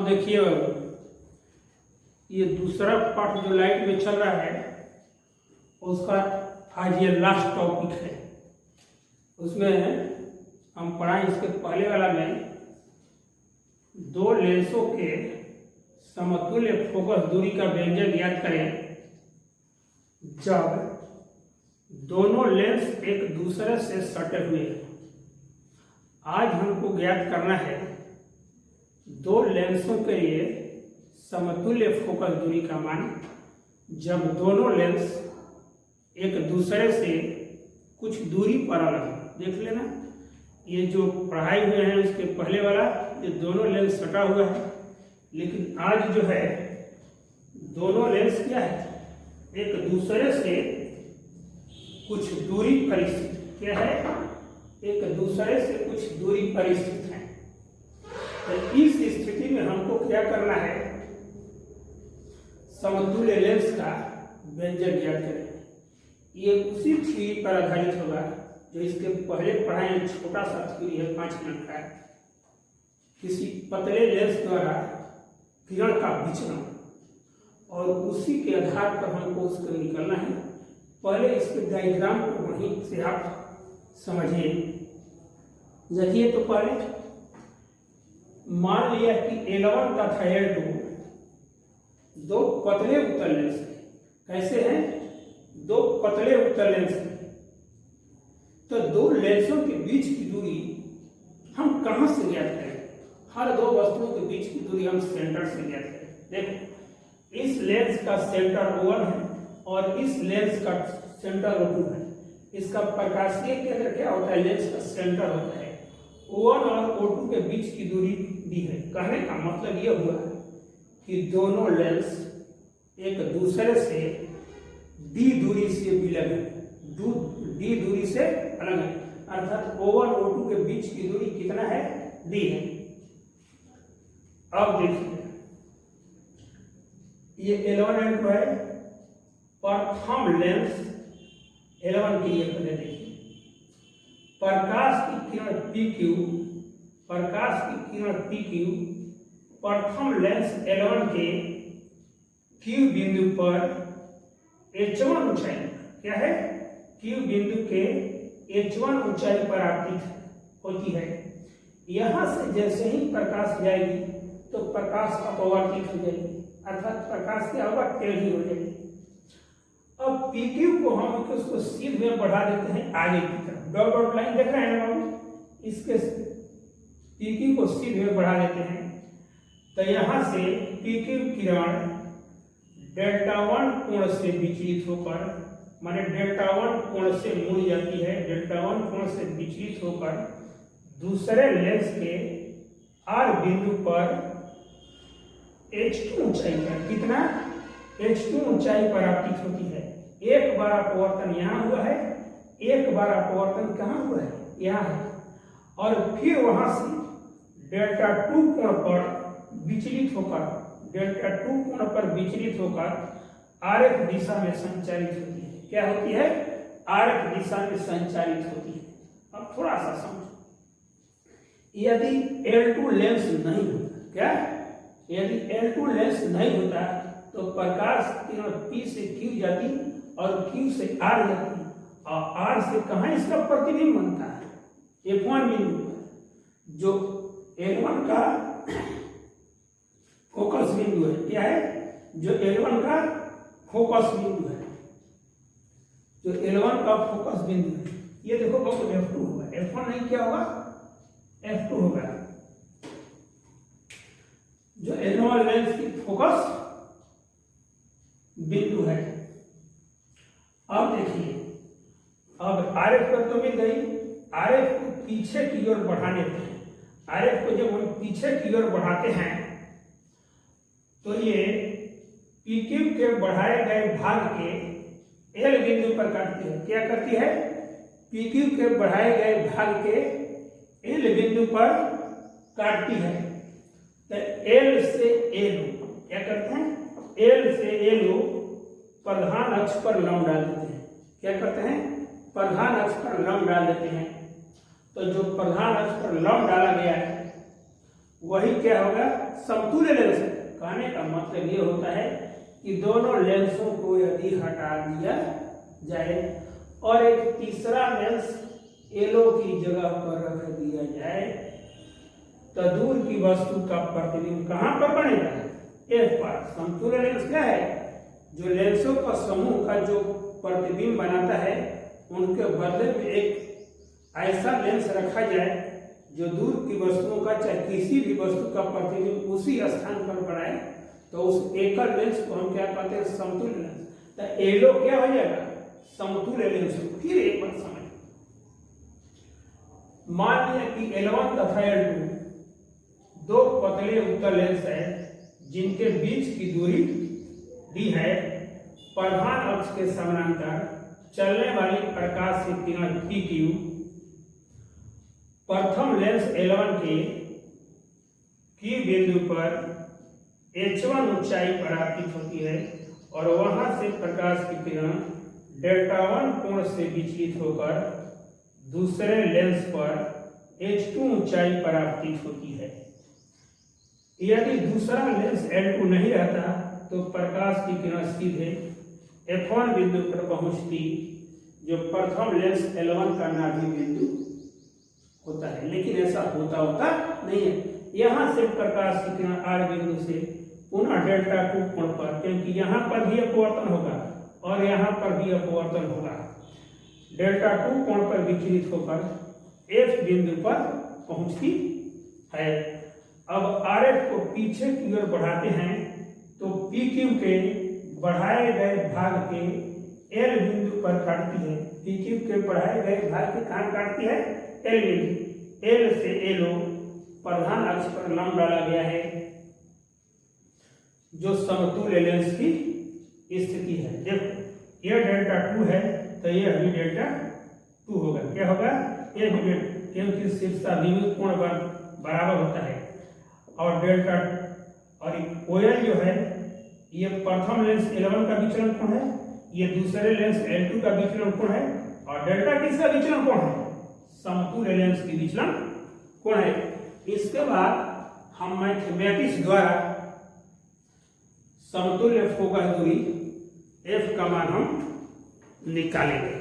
देखिए बाबू, ये दूसरा पार्ट जो लाइट में चल रहा है उसका आज ये लास्ट टॉपिक है। उसमें हम पढ़ाएं इसके पहले वाला में दो लेंसों के समतुल्य फोकस दूरी का व्यंजक ज्ञात करें जब दोनों लेंस एक दूसरे से सटे हुए हैं। आज हमको ज्ञात करना है दो लेंसों के लिए समतुल्य फोकस दूरी का मान जब दोनों लेंस एक दूसरे से कुछ दूरी पर अलग। देख लेना, ये जो पढ़ाई हुए हैं उसके पहले वाला ये दोनों लेंस सटा हुआ है, लेकिन आज जो है दोनों लेंस क्या है, एक दूसरे से कुछ दूरी पर स्थित। क्या है? एक दूसरे से कुछ दूरी पर स्थित है। तो इस स्थिति में हमको क्या करना है, समतुल्य लेंस का व्यंजक ज्ञात करें। ये उसी थ्योरी पर आधारित होगा जो इसके पहले पढ़ाए। छोटा सा थ्योरी है 5 मिनट का, किसी पतले लेंस द्वारा किरण का विचलन, और उसी के आधार पर हमको उसको निकलना है। पहले इसके डायग्राम को वहीं से आप समझिए। देखिए, तो पहले मान लिया कि L1 तथा L2 दो पतले उत्तल लेंस है। कैसे हैं? दो पतले उत्तल लेंस है। तो दो लेंसों के बीच की दूरी हम कहां से ज्ञात करें? हर दो वस्तुओं के बीच की दूरी हम सेंटर से ज्ञात करें। देखो, इस लेंस का सेंटर O1 है और इस लेंस का सेंटर O2 है। इसका प्रकाशीय केंद्र क्या होता है? लेंस का सेंटर होता है। O1 और O2 के बीच की दूरी दी है। कहने का मतलब यह हुआ कि दोनों लेंस एक दूसरे से d दूरी से विलग है, d दूरी से अलग है। अर्थात O1 O2 के बीच की दूरी कितना है? d है। अब देखिए, ये L1 L2 है। प्रथम लेंस L1 के लिए पहले देखिए, प्रकाश की किरण PQ प्रथम लेंस L1 के Q बिंदु पर H1 ऊंचाई, क्या है? Q बिंदु के H1 ऊंचाई पर आपतित होती है। यहां से जैसे ही प्रकाश जाएगी तो प्रकाश अपवर्तित हो जाएगी, अर्थात प्रकाश की आवृत्ति टेढ़ी हो जाएगी। अब PQ को हम उसको सीध में बढ़ा देते हैं आगे की तरफ। डॉट डॉट लाइन देख रहे हैं ना बाबू, इसके PQ को सीध में बढ़ा देते हैं। तो यहां से PQ किरण Δ1 कोण से विचलित होकर, माने Δ1 कोण से मुड़ जाती है। Δ1 कोण से विचलित होकर दूसरे लेंस के R बिंदु पर H2 ऊंचाई पर, कितना? H2 ऊंचाई पर आपतित होती है। एक बार अपवर्तन यहाँ हुआ है, एक बार अपवर्तन कहाँ हुआ है? यहाँ है। और फिर वहां से Δ2 कोण पर विचलित होकर RF दिशा में संचारित होती है। क्या होती है? RF दिशा में संचारित होती है। अब थोड़ा सा समझो, यदि L2 लेंस नहीं होता, क्या? यदि L2 लेंस नहीं होता तो प्रकाश किरण P से Q जाती और Q से R जाती, और R से कहां इसका प्रतिबिंब बनता है? F1 बिंदु पर, जो L1 का फोकस बिंदु है। क्या है? जो L1 का फोकस बिंदु है, जो L1 का फोकस बिंदु है। ये देखो बहुत F2 होगा, F1 नहीं, क्या होगा? F2 होगा, जो L1 लेंस की फोकस बिंदु है। अब देखिए, अब RF पर तो मिल गई। RF को पीछे की ओर बढ़ाने पे, RF को जब हम पीछे की ओर बढ़ाते हैं तो ये PQ के बढ़ाए गए भाग के L बिंदु पर काटती है। क्या करती है? PQ के बढ़ाए गए भाग के L बिंदु पर काटती है। तो L से LO क्या करते हैं? L से LO प्रधान अक्ष पर लंब डाल देते हैं। क्या करते हैं? प्रधान अक्ष पर लंब डाल देते हैं। तो जो प्रधान अक्ष पर लंब डाला गया है वही क्या होगा, समतुल्य लेंस है। कहने का मतलब ये होता है कि दोनों लेंसों को यदि हटा दिया जाए और एक तीसरा लेंस एलो की जगह पर रख दिया जाए तो दूर की वस्तु का प्रतिबिंब कहां पर बनेगा, एफ पर। समतुल्य लेंस क्या है, जो लेंसों का समूह का जो प्रतिबिंब बनाता है उनके बदले में एक ऐसा लेंस रखा जाए जो दूर की वस्तुओं का चाहे किसी भी वस्तु का प्रतिबिंब उसी स्थान पर बनाए, तो उस एकल लेंस को हम क्या कहते हैं, समतुल्य लेंस। तो एलो क्या हो जाएगा, समतुल्य लेंस। फिर एक बात समझ, मान लिया कि L1 तथा L2 दो पतले उत्तल लेंस है जिनके बीच की दूरी दी है, प्रधान अक्ष के समानांतर चलने वाली प्रकाश की किरण PQ प्रथम लेंस L1 के की बिंदु पर H1 ऊंचाई पर आपतित होती है और वहां से प्रकाश की किरण Δ1 कोण से विचलित होकर दूसरे लेंस पर H2 ऊंचाई पर आपतित होती है। यदि दूसरा लेंस L2 नहीं रहता तो प्रकाश की किरण सीधे F1 बिंदु पर पहुंचती, जो प्रथम लेंस L1 का नाभि बिंदु होता है। लेकिन ऐसा होता नहीं है। यहां से प्रकाश की किरण R बिंदु से पुनः Δ2 कोण पर, क्योंकि यहां पर भी अपवर्तन होगा और यहां पर भी अपवर्तन होगा, Δ2 कोण पर विचलित होकर F बिंदु पर पहुंचती है। अब RF को पीछे की ओर बढ़ाते हैं तो PQ के बढ़ाए गए भाग के L बिंदु पर काटती है। PQ के बढ़ाए गए भाग के कहां काटती है, L बिंदु। L से LO प्रधान अक्ष पर लंब डाला गया है, जो समतुल्य लेंस की स्थिति है। देखो यह Δ2 है तो यह भी Δ2 होगा। क्या होगा, यह भी, क्योंकि शीर्षाभिमुख कोण बराबर होता है। और डेल्टा और OL जो है ये प्रथम लेंस L1 का विचलन कोण है, ये दूसरे लेंस L2 का विचलन कोण है, और डेल्टा किसका विचलन कोण है, समतुल्य लेंस की विचलन कोण है। इसके बाद हम मैथमेटिक्स द्वारा समतुल्य फोकस दूरी F का मान हम निकालेंगे।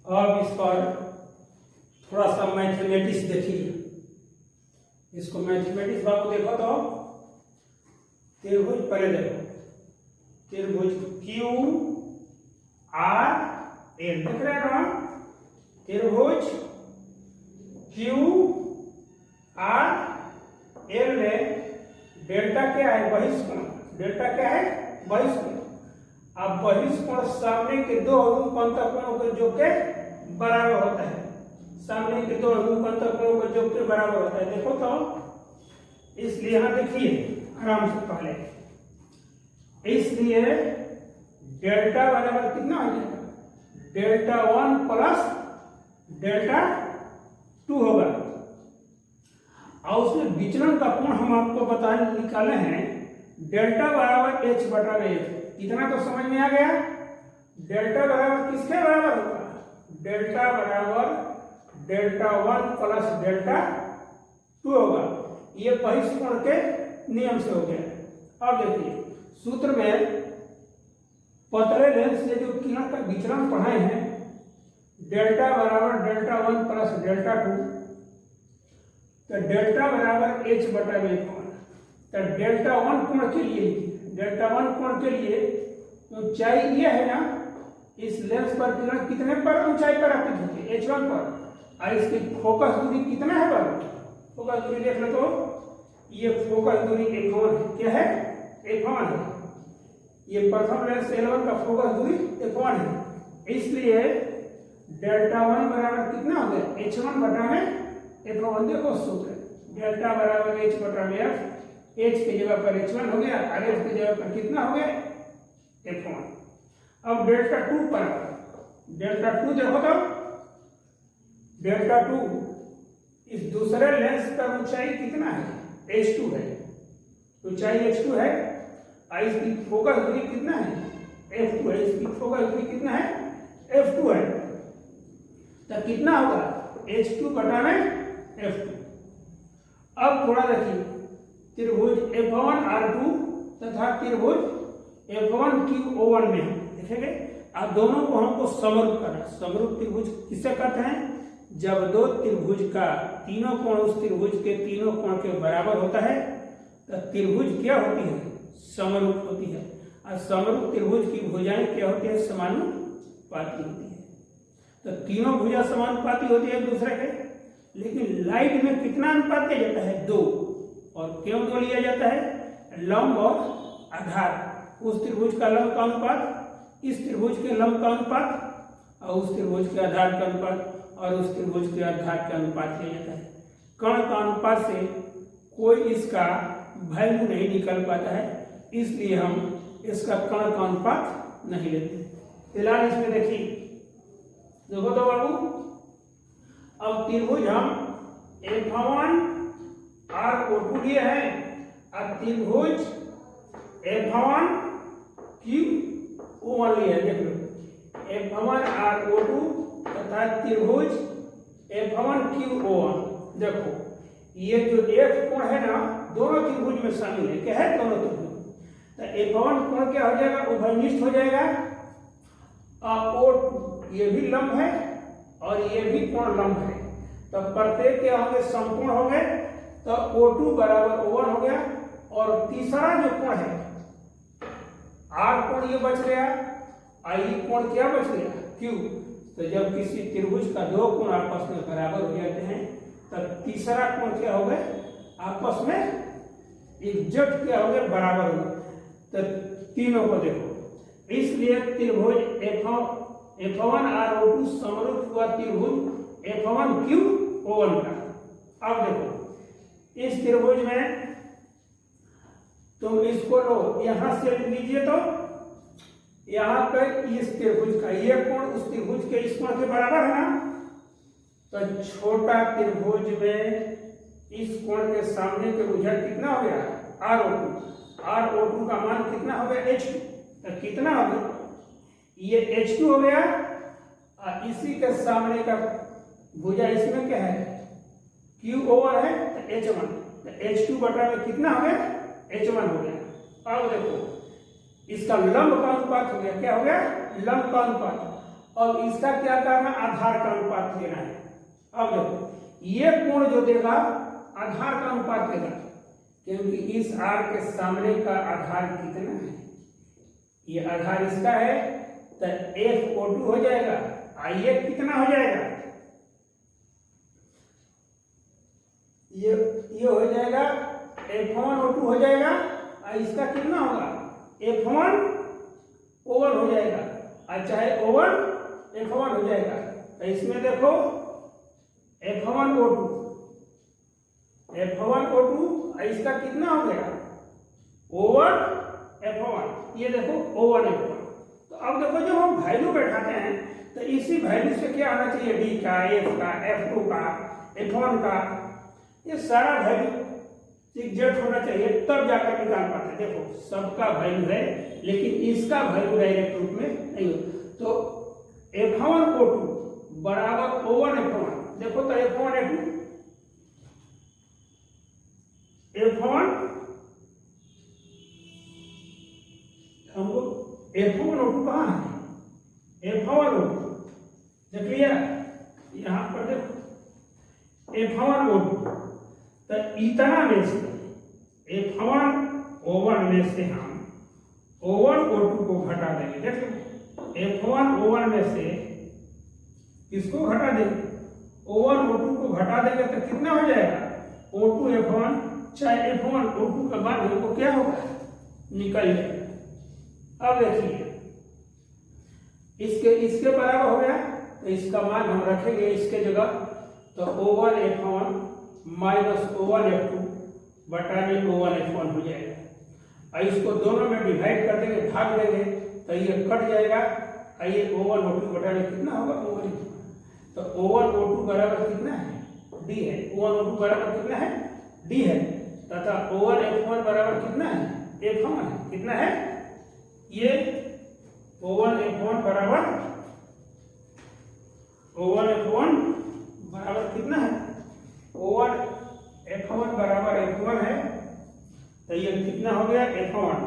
अब इस पर थोड़ा सा मैथमेटिक्स देखिए। इसको मैथमेटिक्स बाबू देखो तो त्रिभुज पहले देखो, त्रिभुज क्यू आर एल, देख रहे हैं ना, त्रिभुज क्यू आर एल में डेल्टा क्या है, बहिष्कोण। डेल्टा क्या है, बहिष्कोण। अब बहिष्कोण सामने के दो अनुपातकोणों के जो के बराबर होता है, सामने के दो अनुपातकोणों के जो के बराबर होता है। देखो तो इसलिए यहां देखिए आराम से पहले, इसलिए डेल्टा बराबर कितना हो जाएगा, Δ1 प्लस Δ2 होगा। और उसमें विचलन का कोण हम आपको बताने निकाले हैं, डेल्टा बराबर H बटा F। इतना तो समझ में आ गया। डेल्टा बराबर किसके बराबर होगा, डेल्टा बराबर Δ1 प्लस Δ2 होगा। ये बहिष्कोण के नियम से हो गया। अब देखिए सूत्र में पतले लेंस से जो किरण का विचलन पढ़ाए हैं, डेल्टा बराबर Δ1 प्लस Δ2, तो डेल्टा बराबर H बटा F। तो Δ1 कोण के लिए, Δ1 कोण के लिए ऊंचाई ये है ना, इस लेंस पर किरण कितने पर ऊंचाई पर आपतित होती है, H1 पर। और इसकी फोकस दूरी कितना है पर, फोकस दूरी देख लो तो ये फोकस दूरी F1 है। क्या है, F1 है। ये प्रथम लेंस L1 का फोकस दूरी F1 है। इसलिए Δ1 बराबर कितना हो गया, H1 बटा में F1। देखो सूत्र, डेल्टा बराबर H बटा में F। H की जगह पर H1 हो गया और F की जगह पर कितना हो गया, F1। अब Δ2 पर, Δ2 देखो तो Δ2 इस दूसरे लेंस का ऊंचाई कितना है, H2 है, ऊंचाई H2 है। और इसकी फोकस दूरी कितना है F2 है, इसकी फोकस दूरी कितना है F2 है, तो कितना होगा H2 बटा में F2। अब थोड़ा देखिए त्रिभुज F1R2 तथा त्रिभुज F1QO1 में देखेंगे। अब दोनों को हमको समरूप करना। समरूप त्रिभुज किसे कहते हैं? जब दो त्रिभुज का तीनों कोण उस त्रिभुज के तीनों कोण के बराबर होता है तो त्रिभुज क्या होती है? समरूप होती है। और समरूप त्रिभुज की भुजाएं क्या होती है? समानुपाती होती है। तो तीनों भुजा समानुपाती होती है एक दूसरे के, लेकिन लाइट में कितना अनुपात लिया जाता है? 2। और क्यों 2 लिया जाता है? लंब और आधार। उस त्रिभुज का लंब का अनुपात, इस त्रिभुज के लंब का अनुपात, और उस त्रिभुज के आधार का अनुपात, और उस त्रिभुज के आधार का अनुपात लिया जाता है। कर्ण का अनुपात से कोई इसका वैल्यू नहीं निकल पाता है, इसलिए हम इसका कर्ण का अनुपात नहीं लेते। फिलहाल इसमें देखिए, देखो तो बाबू, अब त्रिभुज हम F1R2 लिए हैं और त्रिभुज F1QO1 लिए। देख लो F1R2 तथा त्रिभुज F1QO1। देखो ये जो F कोण है ना, दोनों त्रिभुज में शामिल है। क्या है? दोनों त्रिभुज। तो F1 कोण क्या हो जाएगा? उभयनिष्ठ हो जाएगा। O2 ये भी लंब है और ये भी कोण लंब है, तो प्रत्येक के होंगे समकोण हो गए, तो O2 बराबर O1 हो गया। और तीसरा जो कोण है R कोण ये बच गया, I कोण क्या बच गया? Q। तो जब किसी त्रिभुज का दो कोण आपस में बराबर हो जाते हैं तब तीसरा कोण क्या हो गए? आपस में एग्जैक्ट क्या हो गए? बराबर हो गए। तो तीनों को देखो, इसलिए त्रिभुज F1R2 समरूप हुआ त्रिभुज F1QO1 का। अब देखो इस त्रिभुज में तुम इसको लो, यहां से लीजिए, तो यहां पर इस त्रिभुज का ये कोण उस त्रिभुज के इस कोण के बराबर है ना, तो छोटा त्रिभुज में इस कोण के सामने के भुजा कितना हो गया? R02। R02 का मान कितना हो गया? H2। तो कितना हो गया? ये H2 हो गया, और इसी के सामने का भुजा इसमें क्या है? QO1 है, तो H1। तो H2 बटा में कितना हो गया? H1 हो गया। अब देखो इसका लंब का अनुपात हो गया। क्या हो गया? लंब का अनुपात। अब इसका क्या करना? आधार का अनुपात लेना है। अब देखो ये कोण जो देगा आधार का अनुपात देगा, क्योंकि इस R के सामने का आधार कितना है? ये आधार इसका है, तो FO2 हो जाएगा। आइए कितना हो जाएगा? ये हो जाएगा F1O2 हो जाएगा, और इसका कितना होगा? F1O1 हो जाएगा, और चाहे O1 F1 हो जाएगा। तो इसमें देखो F1O2 और इसका कितना हो गया? O1 F1। ये देखो O1 F1। तो अब देखो जब हम वैल्यू बैठाते हैं तो इसी वैल्यू से क्या आना चाहिए? D का, F का, F2 का, F1 का, ये सारा वैल्यू एग्जैक्ट होना चाहिए, तब जाकर निकाल पाते हैं। देखो सबका वैल्यू है, लेकिन इसका वैल्यू डायरेक्ट रूप में नहीं हो। तो F1O2 बराबर O1 F1। देखो तो F1 हमको F1O2 कहाँ है? F1O2 देख लिया, यहाँ पर देखो F1O2। तो इतना में से F1O1 में से हम O1O2 को घटा देंगे। देखो F1O1 में से किसको घटा देंगे? O1O2 को घटा देंगे तो कितना हो जाएगा? O2 F1, चाहे F1O2 का बाद हमको क्या होगा? निकल जाएगा। अब देखिए इसके बराबर हो गया, तो इसका मान हम रखेंगे इसके जगह, तो O1 F1 minus O1 F2 बटा में O1 F1 हो जाएगा। और इसको दोनों में डिवाइड कर देंगे, भाग देंगे, तो ये कट जाएगा। और ये O1 O2 बटा में कितना होगा? O1 F1। तो O1 O2 बराबर कितना है? D है। O1 O2 बराबर कितना है? D है, तथा O1 F1 बराबर कितना है? F1 है, कितना है ये O1 F1 बराबर O1 F1 बराबर कितना है O1 F1 बराबर F1 है, तो ये कितना हो गया F1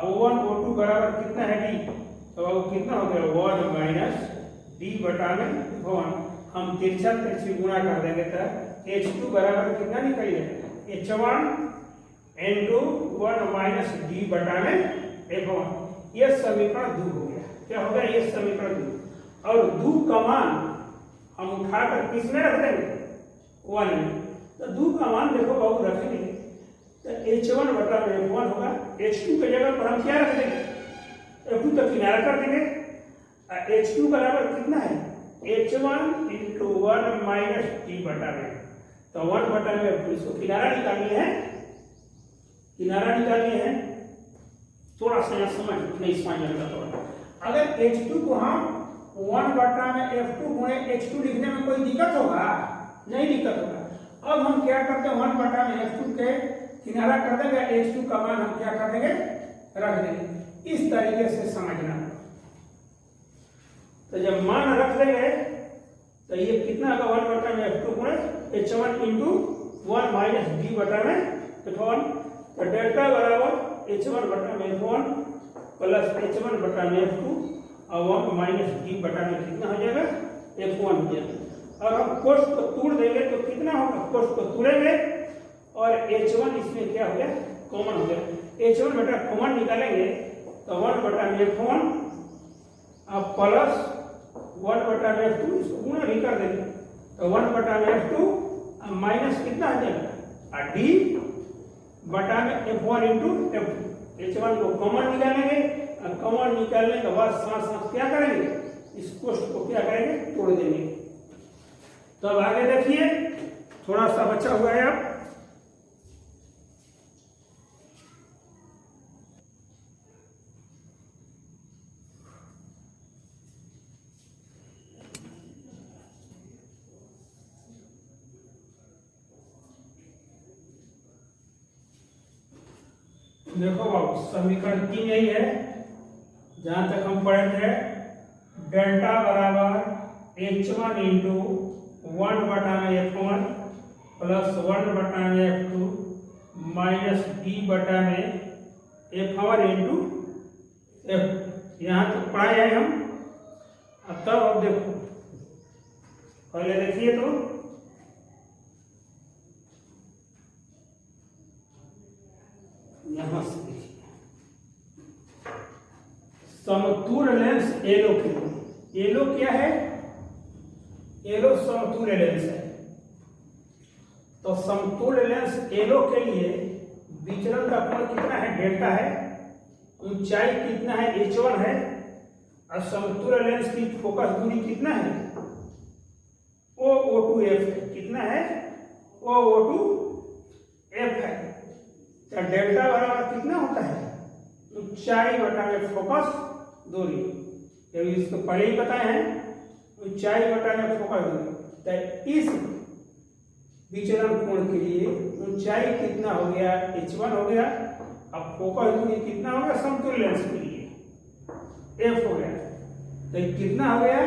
O1 O2 बराबर कितना है D, तो वो कितना हो गया 1 माइनस D बटा में F1, हम तिरछा तिरछी गुणा कर देंगे तो H2 बराबर कितना निकलेगा H1 N2 1 माइनस D बटा में F1, ये समीकरण 2 हो गया। क्या हो गया ये समीकरण 2, और 2 का मान हम उठाकर किस में रख देंगे 1 में, तो 2 का मान देखो बाबू रखेंगे तो H1 बटा में F1 होगा, H2 के जगह पर हम क्या रख देंगे F2 तो किनारा कर देंगे, H2 बराबर कितना है H1 इंटू 1 माइनस D बटा में, तो 1 बटा में F2, इसको किनारा निकालनी है, किनारा निकालनी है, थोड़ा सा समझ नहीं समझ में थोड़ा। अगर H2 को हम 1 बटा में F2 गुणे H2 लिखने में कोई दिक्कत होगा, नहीं दिक्कत होगा। अब हम क्या करते हैं 1 बटा में F2 के किनारा कर देंगे, H2 का मान हम क्या कर देंगे रख देंगे, इस तरीके से समझना। तो जब मान रख देंगे तो ये कितना होगा 1 बटा में F2 गुणे H1 इंटू 1 माइनस D बटा में F1, तो डेल्टा बराबर H1 बटा में F1 प्लस H1 बटा में F2 और 1 माइनस D बटा में कितना हो जाएगा F1 हो जाएगा। और हम कोष्ठ को तोड़ देंगे तो कितना होगा, कोष्ठ को तोड़ेंगे और H1 इसमें क्या हो गया कॉमन हो गया, H1 बटा कॉमन निकालेंगे तो 1 बटा में F1 अब प्लस 1 बटा में F2, इसको गुणा भी कर देंगे तो 1 बटा में F2 अब माइनस कितना आ जाएगा D बटा में F1 इंटू F2, H1 को कॉमन निकालेंगे और कॉमन निकालने के बाद साथ साथ क्या करेंगे इस कोष्ठ को क्या करेंगे तोड़ देंगे। तो अब आगे देखिए थोड़ा सा बचा हुआ है, अब देखो बाबू समीकरण 3 यही है जहां तक हम पढ़े थे, डेल्टा बराबर H1 इंटू 1 बटा में F1 प्लस 1 बटा में F2 माइनस D बटा में F1 इंटू F, यहाँ तक पढ़ाए हैं हम। अब तब अब देखो पहले देखिए तो यहां से देखिए समतुल्य लेंस एलो के लिए, एलो क्या है एलो समतुल्य लेंस है, तो समतुल्य लेंस एलो के लिए विचलन का कोण कितना है डेल्टा है, ऊंचाई कितना है H1 है और समतुल्य लेंस की फोकस दूरी कितना है O2F है, कितना है O2F है, तो डेल्टा बराबर कितना होता है ऊंचाई बटा में फोकस दूरी, ये इसको पहले ही बताए हैं ऊंचाई बटा में फोकस दूरी, तो इस विचलन कोण के लिए ऊंचाई कितना हो गया H1 हो गया, अब फोकस दूरी कितना हो गया समतुल्य लेंस के लिए F हो गया, तो कितना हो गया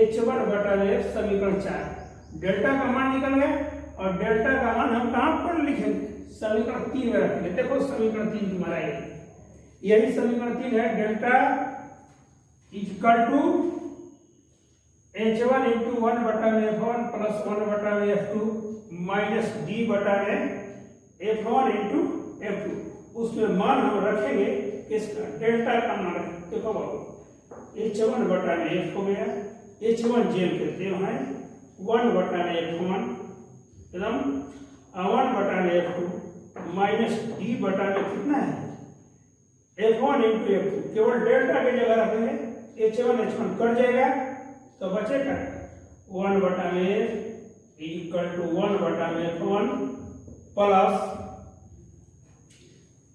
H1 बटा में F, समीकरण 4 डेल्टा का मान निकल गया, और डेल्टा का मान हम कहां पर लिखेंगे समीकरण 3 में रखेंगे। देखो समीकरण 3 तुम्हारा यही समीकरण 3 है, delta equal to H1 into 1 बटा में F1 प्लस 1 बटा में F2 माइनस D बटा में F1 इंटू F2, उसमें मान हम रखेंगे किसका डेल्टा का मान रखेंगे। देखो बाबू H1 बटा में F हो गया, H1 जेल कहते हैं 1 बटा में F1 एकदम 1 बटा में F2 माइनस D बटा में कितना है F1 इंटू F2, केवल डेल्टा की जगह रखेंगे, H1 कट जाएगा तो बचेगा 1 बटा में F इक्वल टू 1 बटा में F1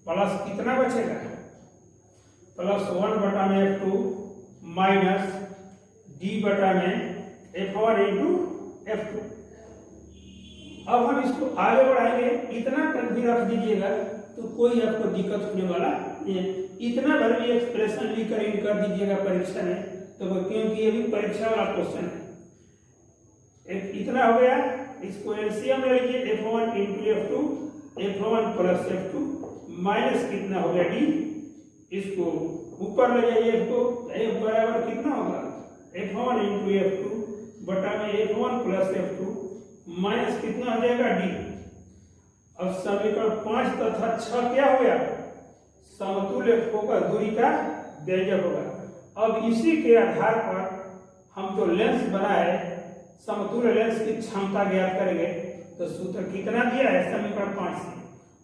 प्लस कितना बचेगा प्लस 1 बटा में F2 माइनस D बटा में F1 इंटू F2। अब हम इसको आगे बढ़ाएंगे, इतना तक भी रख दीजिएगा तो कोई आपको दिक्कत होने वाला नहीं है। इतना भर भी एक्सप्रेशन लिखकर इन कर दीजिएगा परीक्षा में, तो क्योंकि ये भी परीक्षा वाला क्वेश्चन है। इतना हो गया, इसको एलसीएम ले लीजिए, f1 × f2, f1 + f2 minus कितना हो गया d, इसको ऊपर ले जाइए, इसको f बराबर कितना होगा, f1 × f2 बटा में f1 + f2 माइनस कितना हो जाएगा d। अब समीकरण 5 तथा 6 क्या हो गया, समतुल्य फोकस दूरी का व्यंजक होगा। अब इसी के आधार पर हम जो लेंस बनाए, समतुल्य लेंस की क्षमता ज्ञात करेंगे। तो सूत्र कितना दिया है समीकरण 5 से,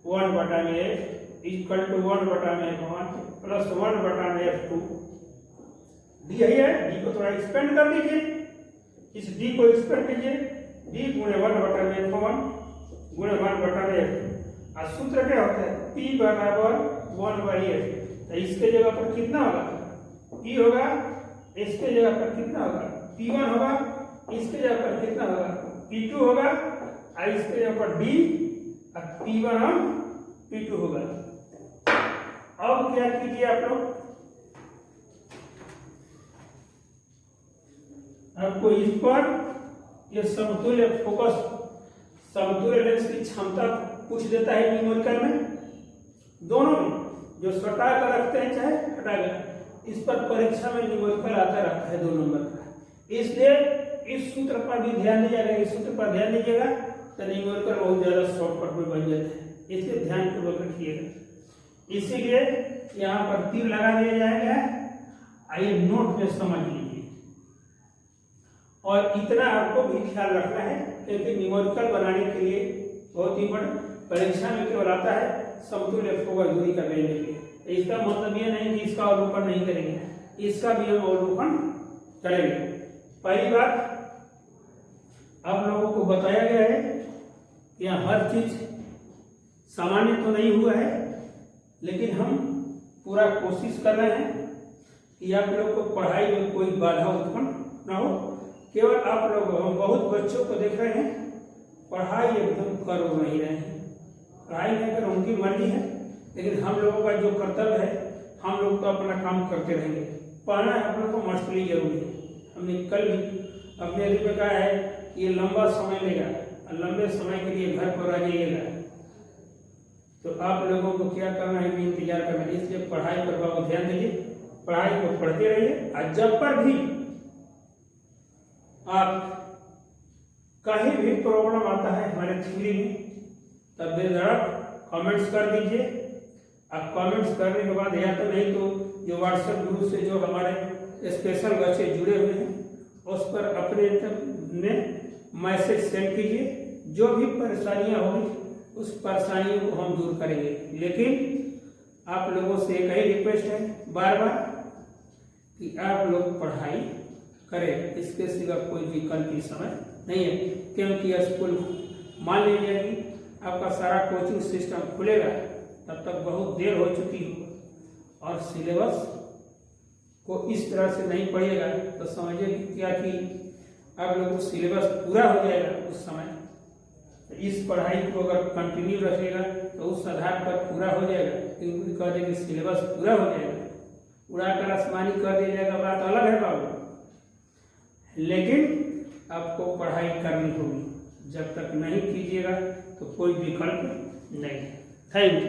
1 बटा में f इक्वल टू 1 बटा में f1 प्लस 1 बटा में f2 डी है। डी को थोड़ा एक्सपेंड कर दीजिए, इस डी को एक्सपेंड कीजिए, डी गुणे 1 बटा में f1 गुणे 1 बटा में f2। और सूत्र क्या होता है, p बराबर 1/f। तो इसके जगह पर कितना होगा, p होगा, इसके जगह पर कितना होगा, p1 होगा, इसके जगह पर कितना होगा, p2 होगा, और इसके जगह पर d और p1 और p2 होगा। अब क्या कीजिए आप लोग, आपको इस पर ये समतुल्य फोकस, समतुल्य लेंस की क्षमता पूछ देता है न्यूमेरिकल में, दोनों में, जो सटा कर रखते हैं चाहे हटा कर, इस पर परीक्षा में न्यूमेरिकल आता रहता है 2 नंबर का। इसलिए इस सूत्र पर भी ध्यान दीजिएगा, इस सूत्र पर ध्यान दीजिएगा, तो न्यूमेरिकल बहुत ज्यादा शॉर्टकट में बन जाता है, इसलिए ध्यान पूर्वक रखिएगा। इसीलिए यहाँ पर तीर लगा दिया जाएगा, आइए नोट में समझ लीजिए। और इतना आपको भी ख्याल रखना है, क्योंकि न्यूमेरिकल बनाने के लिए बहुत ही बड़ा परीक्षा में केवल आता है समतुल्य फोकस दूरी का लेने के लिए। इसका मतलब ये नहीं कि इसका अवलोकन नहीं करेंगे, इसका भी हम अवलोकन करेंगे। पहली बात, आप लोगों को बताया गया है कि यहाँ हर चीज सामान्य तो नहीं हुआ है, लेकिन हम पूरा कोशिश कर रहे हैं कि आप लोग को पढ़ाई में कोई बाधा उत्पन्न न हो। केवल आप लोग, हम बहुत बच्चों को देख रहे हैं पढ़ाई एकदम कर नहीं रहे हैं, पढ़ाई नहीं कर, उनकी मर्जी है, लेकिन हम लोगों का जो कर्तव्य है, हम लोग तो अपना काम करते रहेंगे। पढ़ना हम लोग को मस्टली जरूरी है। हमने कल भी अपने अभी में कहा है कि ये लंबा समय लेगा, और लंबे समय के लिए घर पर आ जाइएगा, तो आप लोगों को क्या करना है, इंतजार करना है। इसलिए पढ़ाई पर बहुत ध्यान दीजिए, पढ़ाई को पढ़ते रहिए, और जब पर भी आप कहीं भी प्रॉब्लम आता है हमारे थ्योरी में, तब बेधड़क कमेंट्स कर दीजिए। आप कमेंट्स करने के बाद, या तो नहीं तो जो व्हाट्सएप ग्रुप से जो हमारे स्पेशल बच्चे जुड़े हुए हैं, उस पर अपने में मैसेज सेंड कीजिए। जो भी परेशानियां होंगी उस परेशानियों को हम दूर करेंगे। लेकिन आप लोगों से एक ही रिक्वेस्ट है बार बार कि आप लोग पढ़ाई करें, इसके सिवा कोई विकल्प इस समय नहीं है। क्योंकि स्कूल मान लीजिए कि आपका सारा कोचिंग सिस्टम खुलेगा, तब तक बहुत देर हो चुकी हो, और सिलेबस को इस तरह से नहीं पढ़िएगा तो समझिए कि क्या कि आप लोगों को सिलेबस पूरा हो जाएगा उस समय। तो इस पढ़ाई को अगर कंटिन्यू रखेगा तो उस आधार पर पूरा हो जाएगा, क्योंकि कह देंगे सिलेबस पूरा हो जाएगा, उड़ाकर आसमानी कर दिया जाएगा, बात अलग है बाबू। लेकिन आपको पढ़ाई करनी होगी, जब तक नहीं कीजिएगा तो कोई विकल्प नहीं है। Thank you.